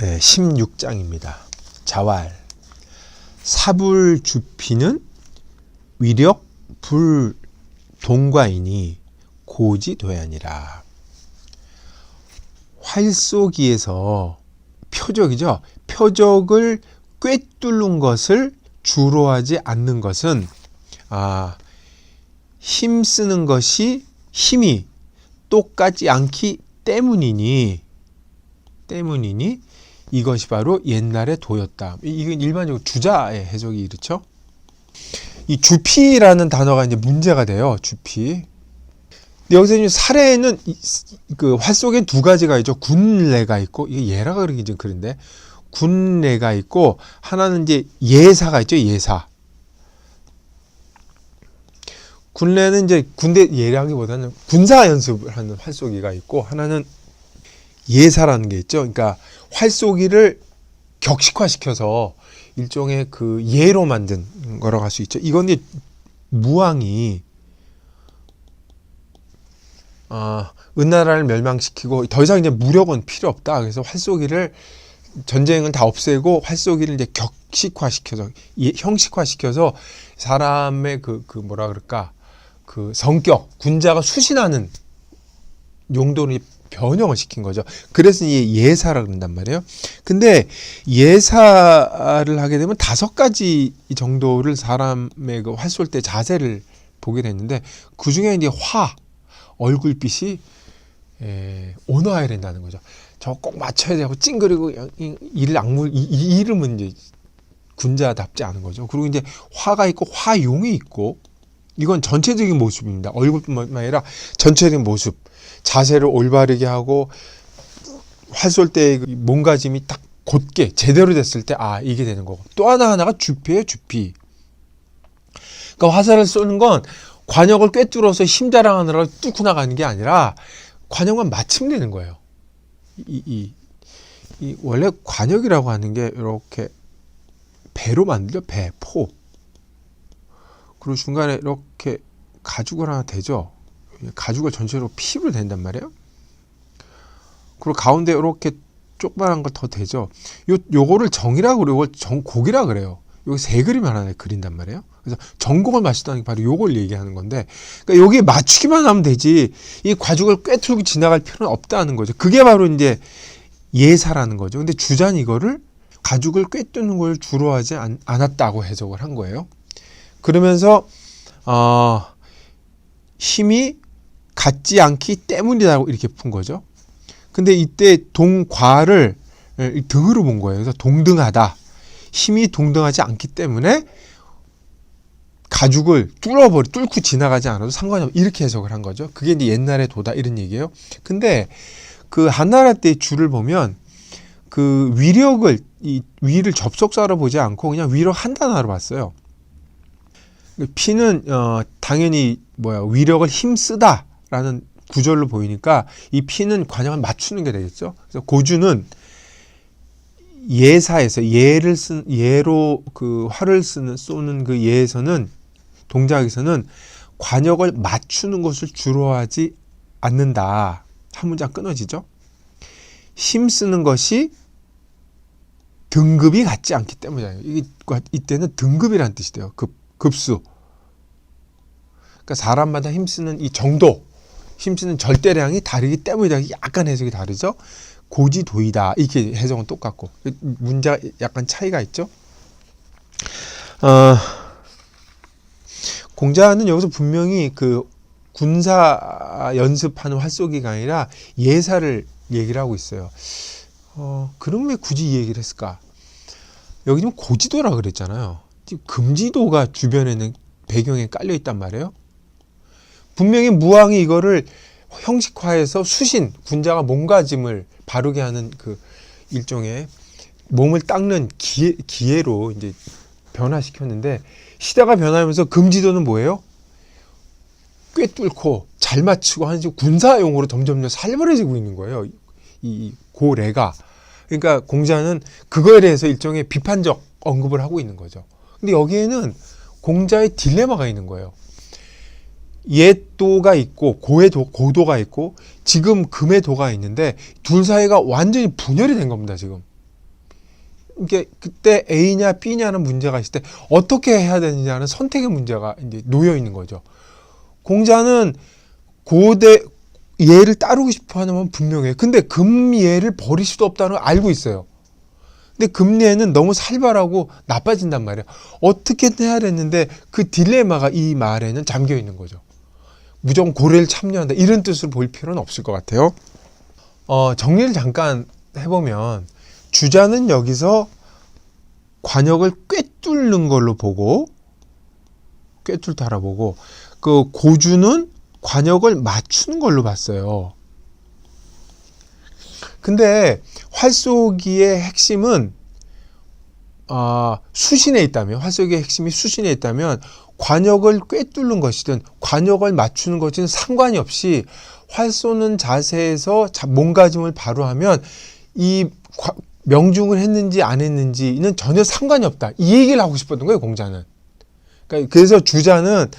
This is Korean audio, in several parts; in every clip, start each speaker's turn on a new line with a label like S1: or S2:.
S1: 16장입니다. 자왈. 사불주피는 위력 불동과이니 고지도야니라. 활쏘기에서 표적이죠. 표적을 꿰뚫는 것을 주로 하지 않는 것은 힘쓰는 것이 힘이 똑같지 않기 때문이니 이것이 바로 옛날의 도였다. 이건 일반적으로 주자의 해석이 이렇죠. 이 주피라는 단어가 이제 문제가 돼요. 주피. 근데 여기서 이제 사례는 그 활 속엔 두 가지가 있죠. 군례가 있고, 이게 예라가 그러기 좀 그런데, 군례가 있고, 하나는 이제 예사가 있죠. 예사. 군례는 이제 군대 예라기보다는 군사 연습을 하는 활쏘기가 있고, 하나는 예사라는 게 있죠. 그러니까 활쏘기를 격식화시켜서 일종의 그 예로 만든 거라고 할 수 있죠. 이건 이제 무왕이 은나라를 멸망시키고 더 이상 이제 무력은 필요 없다. 그래서 활쏘기를 전쟁은 다 없애고 활쏘기를 이제 격식화시켜서 형식화시켜서 사람의 그 뭐라 그럴까 그 성격 군자가 수신하는 용도로 변형을 시킨 거죠. 그래서 이 예사라 그런단 말이에요. 근데 예사를 하게 되면 5가지 정도를 사람의 그 활 쏠 때 자세를 보게 됐는데 그 중에 이제 얼굴빛이 온화해야 된다는 거죠. 저 꼭 맞춰야 되고 찡그리고 이름은 이제 군자답지 않은 거죠. 그리고 이제 화가 있고 화용이 있고 이건 전체적인 모습입니다. 얼굴뿐만 아니라 전체적인 모습. 자세를 올바르게 하고 활 쏠 때 몸가짐이 딱 곧게 제대로 됐을 때 이게 되는 거고 또 하나가 주피예요. 주피. 그러니까 화살을 쏘는 건 관역을 꿰뚫어서 힘 자랑하느라고 뚫고 나가는 게 아니라 관역만 맞춤되는 거예요. 이 원래 관역이라고 하는 게 이렇게 배로 만들죠. 배, 포. 그리고 중간에 이렇게 가죽을 하나 대죠. 가죽을 전체로 피부로 된단 말이에요. 그리고 가운데 이렇게 조그만한 걸 더 대죠. 요거를 정이라고 그래요. 이걸 정곡이라고 그래요. 여기 세 그림 하나 그린단 말이에요. 그래서 전곡을 맞춘다는 게 바로 요걸 얘기하는 건데, 그러니까 여기 맞추기만 하면 되지, 이 가죽을 꿰뚫고 지나갈 필요는 없다는 거죠. 그게 바로 이제 예사라는 거죠. 근데 주자는 이거를 가죽을 꿰뚫는 걸 주로 하지 않았다고 해석을 한 거예요. 그러면서, 힘이 같지 않기 때문이라고 이렇게 푼 거죠. 근데 이때 동과를 등으로 본 거예요. 그래서 동등하다. 힘이 동등하지 않기 때문에 가죽을 뚫고 지나가지 않아도 상관이 없다. 이렇게 해석을 한 거죠. 그게 이제 옛날의 도다 이런 얘기예요. 근데 그 한나라 때 줄을 보면 그 위력을 위를 접속사로 보지 않고 그냥 위력 한 단어로 봤어요. 피는 당연히 위력을 힘쓰다라는 구절로 보이니까 이 피는 관역을 맞추는 게 되겠죠. 그래서 고주는 예사에서 예로 그 활을 쏘는 그 예에서는 동작에서는 관역을 맞추는 것을 주로 하지 않는다. 한 문장 끊어지죠. 힘쓰는 것이 등급이 같지 않기 때문이에요. 이때는 등급이라는 뜻이 돼요. 급수. 그러니까 사람마다 힘쓰는 이 정도, 힘쓰는 절대량이 다르기 때문이다. 약간 해석이 다르죠. 고지도이다. 이렇게 해석은 똑같고. 문제가 약간 차이가 있죠. 공자는 여기서 분명히 그 군사 연습하는 활쏘기가 아니라 예사를 얘기를 하고 있어요. 그럼 왜 굳이 이 얘기를 했을까? 여기 좀 고지도라 그랬잖아요. 금지도가 주변에는 배경에 깔려 있단 말이에요. 분명히 무왕이 이거를 형식화해서 군자가 몸가짐을 바르게 하는 그 일종의 몸을 닦는 기회로 이제 변화시켰는데 시대가 변하면서 금지도는 뭐예요? 꿰뚫고 잘 맞추고 하는 군사용으로 점점 살벌해지고 있는 거예요. 이 고래가. 그러니까 공자는 그거에 대해서 일종의 비판적 언급을 하고 있는 거죠. 근데 여기에는 공자의 딜레마가 있는 거예요. 옛도가 있고 고도가 있고 지금 금의 도가 있는데 둘 사이가 완전히 분열이 된 겁니다. 지금 이게 그때 A냐 B냐는 문제가 있을 때 어떻게 해야 되느냐는 선택의 문제가 이제 놓여 있는 거죠. 공자는 고대 예를 따르고 싶어 하는 건 분명해요. 근데 금예를 버릴 수도 없다는 걸 알고 있어요. 근데 금예는 너무 살벌하고 나빠진단 말이에요. 어떻게 해야 되는데 그 딜레마가 이 말에는 잠겨 있는 거죠. 무조건 고래를 참여한다 이런 뜻으로 볼 필요는 없을 것 같아요. 정리를 잠깐 해보면 주자는 여기서 관역을 꿰뚫는 걸로 보고 꿰뚫다 알아보고 그 고주는 관역을 맞추는 걸로 봤어요. 근데 활쏘기의 핵심은 수신에 있다면 활쏘기의 핵심이 수신에 있다면 관역을 꿰뚫는 것이든 관역을 맞추는 것이든 상관이 없이 활 쏘는 자세에서 몸가짐을 바로 하면 이 명중을 했는지 안 했는지는 전혀 상관이 없다. 이 얘기를 하고 싶었던 거예요, 공자는. 그러니까 그래서 주자는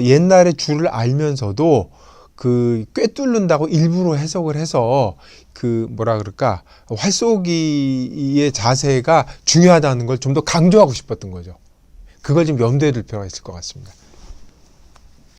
S1: 옛날에 주를 알면서도 그 꿰뚫는다고 일부러 해석을 해서 그 뭐라 그럴까 활쏘기의 자세가 중요하다는 걸 좀 더 강조하고 싶었던 거죠. 그걸 좀 염두에 둘 필요가 있을 것 같습니다.